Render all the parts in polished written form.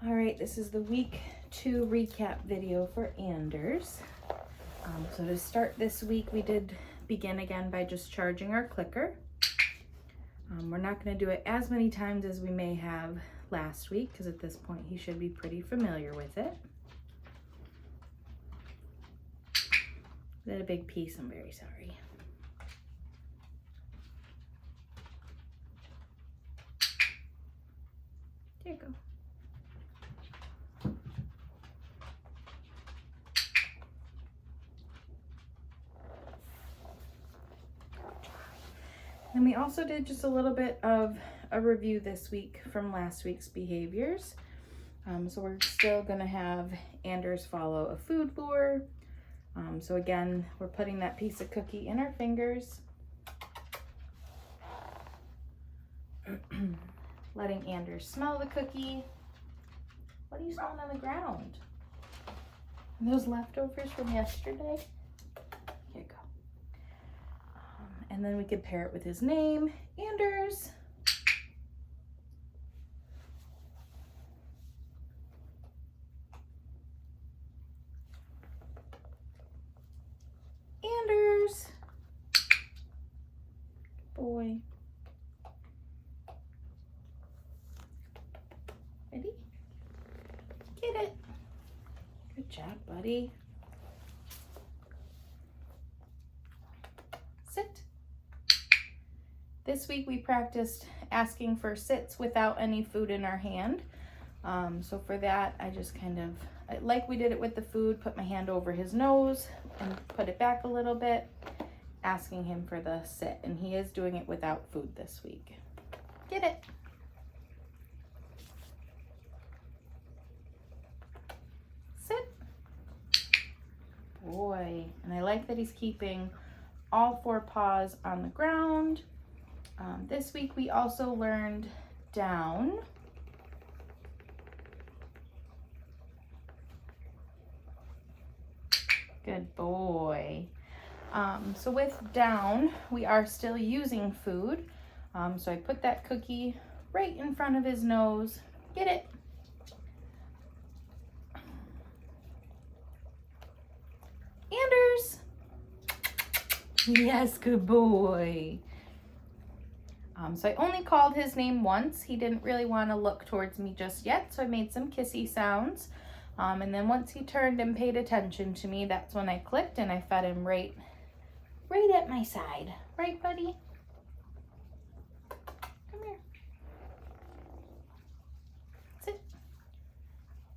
All right, this is the week 2 recap video for Anders. So to start this week, we did begin again by just charging our clicker. We're not going to do it as many times as we may have last week, because at this point he should be pretty familiar with it. Is that a big piece? I'm very sorry. There you go. And we also did just a little bit of a review this week from last week's behaviors. So we're still gonna have Anders follow a food lure. So again, we're putting that piece of cookie in our fingers. Letting Anders smell the cookie. What are you smelling on the ground? Are those leftovers from yesterday? Here you go. And then we could pair it with his name, Anders. Anders. Boy. Ready? Get it. Good job, buddy. Sit. This week we practiced asking for sits without any food in our hand. So for that, I just kind of, like we did it with the food, put my hand over his nose and put it back a little bit, asking him for the sit. And he is doing it without food this week. Get it. Sit. Boy. And I like that he's keeping all 4 paws on the ground. This week we also learned down. Good boy. So with down, we are still using food. So I put that cookie right in front of his nose. Get it? Anders. Yes, good boy. So I only called his name once. He didn't really want to look towards me just yet, so I made some kissy sounds. And then once he turned and paid attention to me, that's when I clicked and I fed him right at my side. Right, buddy? Come here. Sit.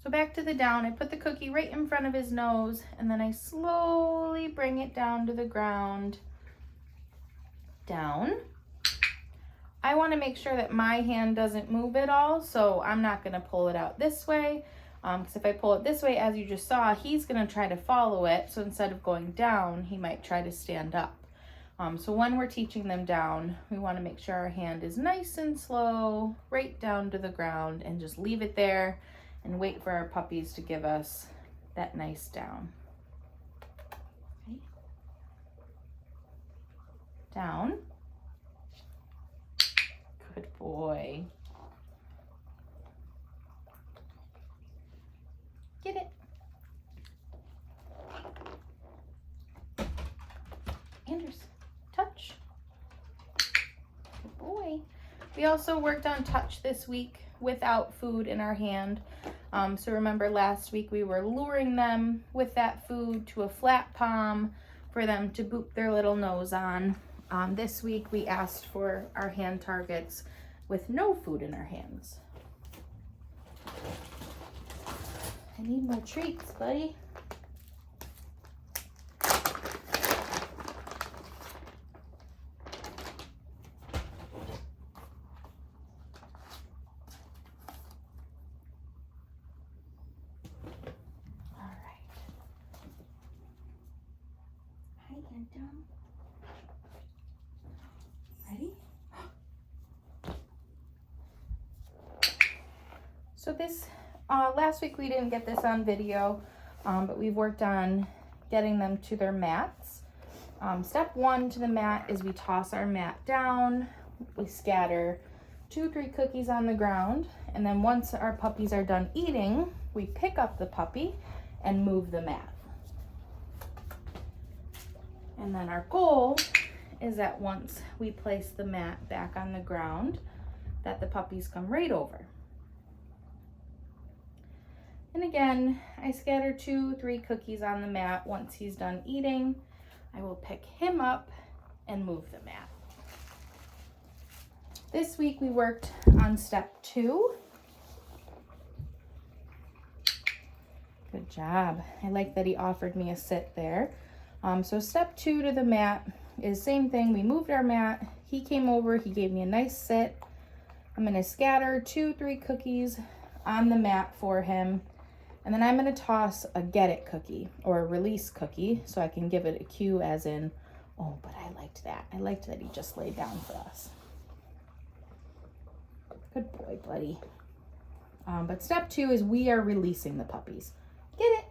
So back to the down. I put the cookie right in front of his nose, and then I slowly bring it down to the ground. Down. I want to make sure that my hand doesn't move at all, so I'm not going to pull it out this way, because if I pull it this way, as you just saw, he's going to try to follow it, so instead of going down, he might try to stand up. So when we're teaching them down, we want to make sure our hand is nice and slow, right down to the ground, and just leave it there and wait for our puppies to give us that nice down. Okay. Down. Good boy. Get it. Anders, touch. Good boy. We also worked on touch this week without food in our hand. So remember last week we were luring them with that food to a flat palm for them to boop their little nose on. This week we asked for our hand targets with no food in our hands. I need more treats, buddy. All right. Hi, Anthem. Ready? So this, last week we didn't get this on video, but we've worked on getting them to their mats. Step 1 to the mat is we toss our mat down, we scatter 2 or 3 cookies on the ground, and then once our puppies are done eating, we pick up the puppy and move the mat. And then our goal is that once we place the mat back on the ground, that the puppies come right over. And again, I scatter 2 or 3 cookies on the mat. Once he's done eating, I will pick him up and move the mat. This week we worked on step 2. Good job. I like that he offered me a sit there. So step 2 to the mat is same thing. We moved our mat. He came over, he gave me a nice sit. I'm gonna scatter 2 or 3 cookies on the mat for him. And then I'm gonna toss a get it cookie or a release cookie so I can give it a cue as in, oh, but I liked that. I liked that he just laid down for us. Good boy, buddy. But step 2 is we are releasing the puppies. Get it?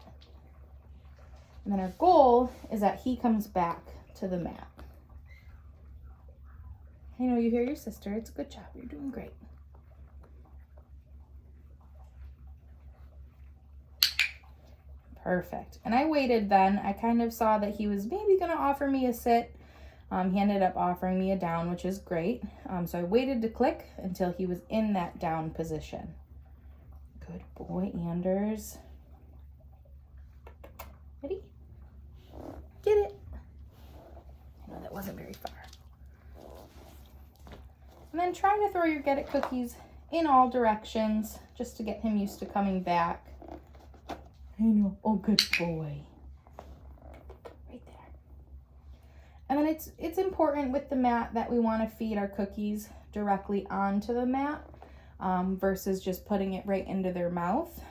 And then our goal is that he comes back to the mat. I know you hear your sister. It's a good job. You're doing great. Perfect. And I waited then. I kind of saw that he was maybe going to offer me a sit. He ended up offering me a down, which is great. So I waited to click until he was in that down position. Good boy, Anders. Ready? Get it. I know that wasn't very far. And then try to throw your get it cookies in all directions just to get him used to coming back. I know. Oh, good boy. Right there. And then it's important with the mat that we want to feed our cookies directly onto the mat versus just putting it right into their mouth.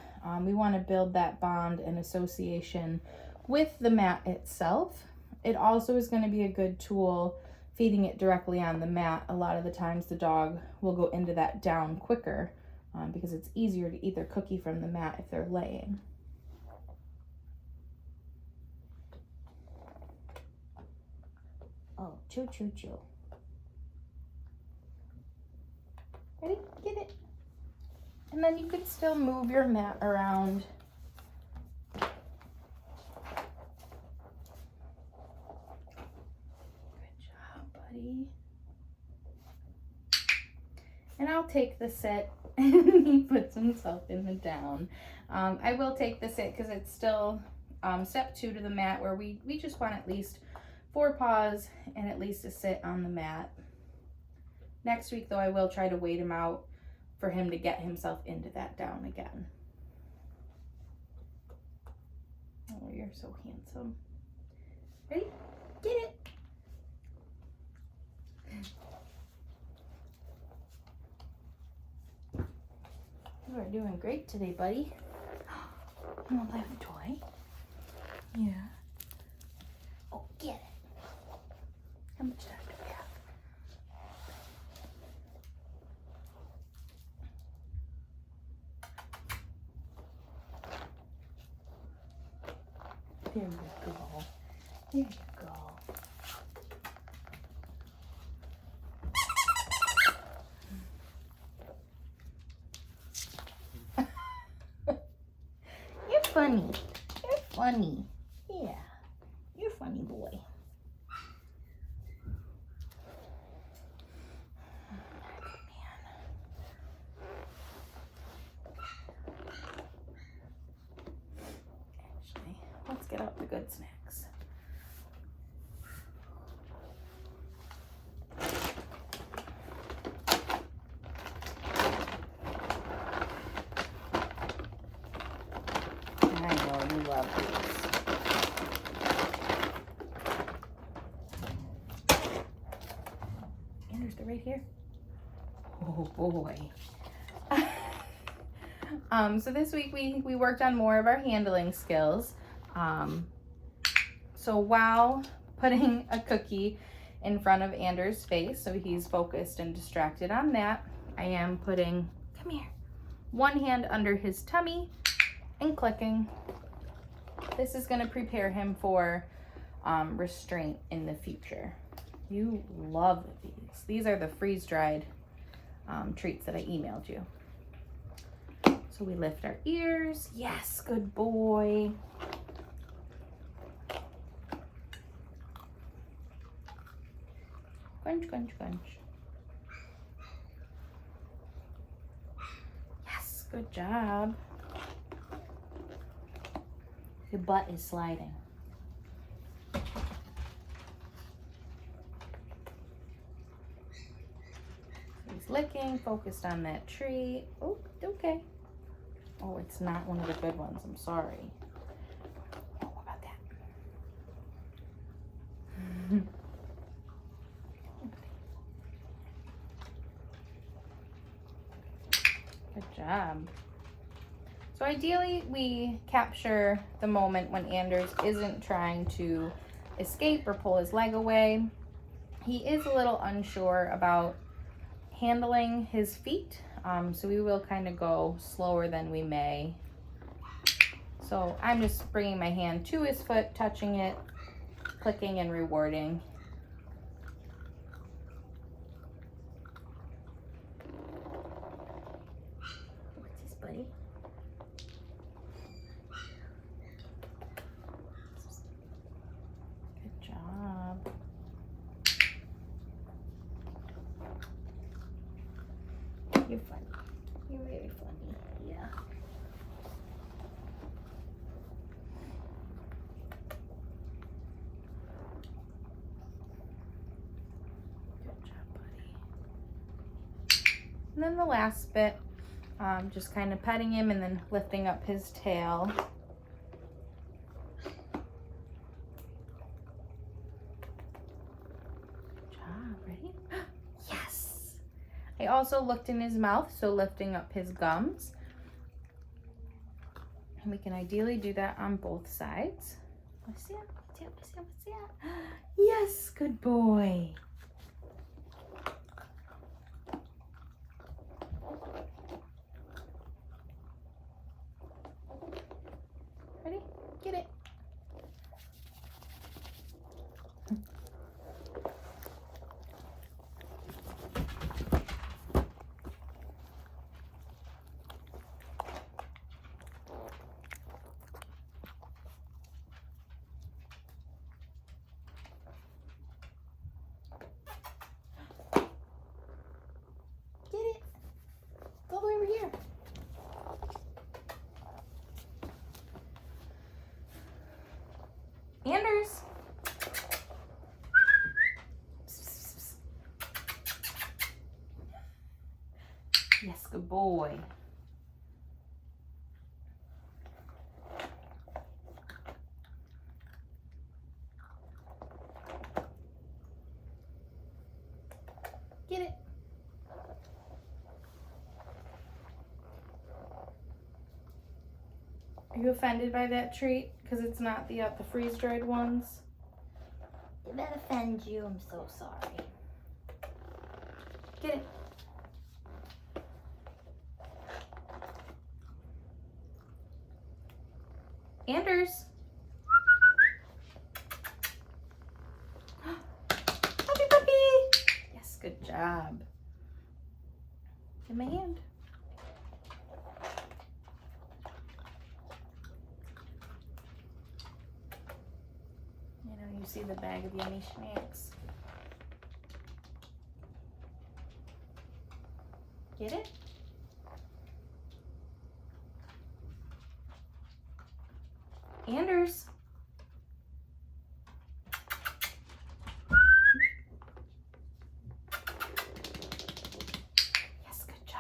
We want to build that bond and association with the mat itself. It also is going to be a good tool feeding it directly on the mat. A lot of the times the dog will go into that down quicker because it's easier to eat their cookie from the mat if they're laying. Oh, chew, chew, chew. Ready? Get it. And then you can still move your mat around. Good job, buddy. And I'll take the sit, and he puts himself in the down. I will take the sit because it's still step 2 to the mat where we just want at least 4 paws and at least a sit on the mat. Next week, though, I will try to wait him out for him to get himself into that down again. Oh, you're so handsome. Ready? Get it. You are doing great today, buddy. You want to play with a toy? Yeah. Oh, get it. How much time do we have? There you go. There you go. You're funny. You're funny. Yeah. You're a funny boy. Let's get out the good snacks. I know you love these. Anders, they're right here. Oh boy. So this week we worked on more of our handling skills. So while putting a cookie in front of Anders' face, so he's focused and distracted on that, I am putting, come here, one hand under his tummy and clicking. This is going to prepare him for restraint in the future. You love these. These are the freeze-dried treats that I emailed you. So we lift our ears. Yes, good boy. Crunch, crunch, crunch. Yes, good job. Your butt is sliding. He's licking, focused on that treat. Oh, okay. Oh, it's not one of the good ones. I'm sorry. Oh, what about that? Good job. So ideally, we capture the moment when Anders isn't trying to escape or pull his leg away. He is a little unsure about handling his feet, so we will kind of go slower than we may. So I'm just bringing my hand to his foot, touching it, clicking and rewarding. What's this, buddy? Good job. You're funny. You're very funny. Yeah. Good job, buddy. And then the last bit, just kind of petting him and then lifting up his tail. Good job. Ready? Yes. I also looked in his mouth, so lifting up his gums. And we can ideally do that on both sides. What's that? What's that? What's that? What's that? Yes, good boy. Ready? Get it. Get it. Go over here. Anders. Yes, good boy. Get it. Are you offended by that treat? Because it's not the freeze-dried ones? Did that offend you? I'm so sorry. Get it. Anders. Puppy, puppy. Yes, good job. Give my hand. You see the bag of Yummy Schmacks. Get it? Anders. Yes, good job.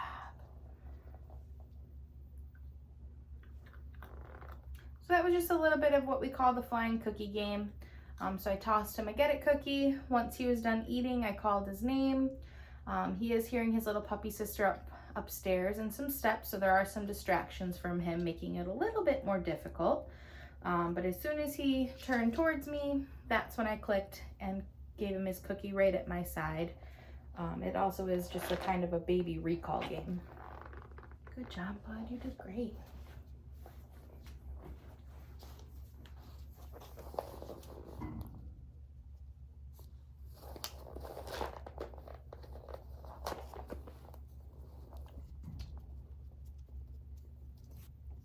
So that was just a little bit of what we call the flying cookie game. So I tossed him a get it cookie. Once he was done eating, I called his name. He is hearing his little puppy sister upstairs and some steps, so there are some distractions from him, making it a little bit more difficult. But as soon as he turned towards me, that's when I clicked and gave him his cookie right at my side. It also is just a kind of a baby recall game. Good job, bud. You did great.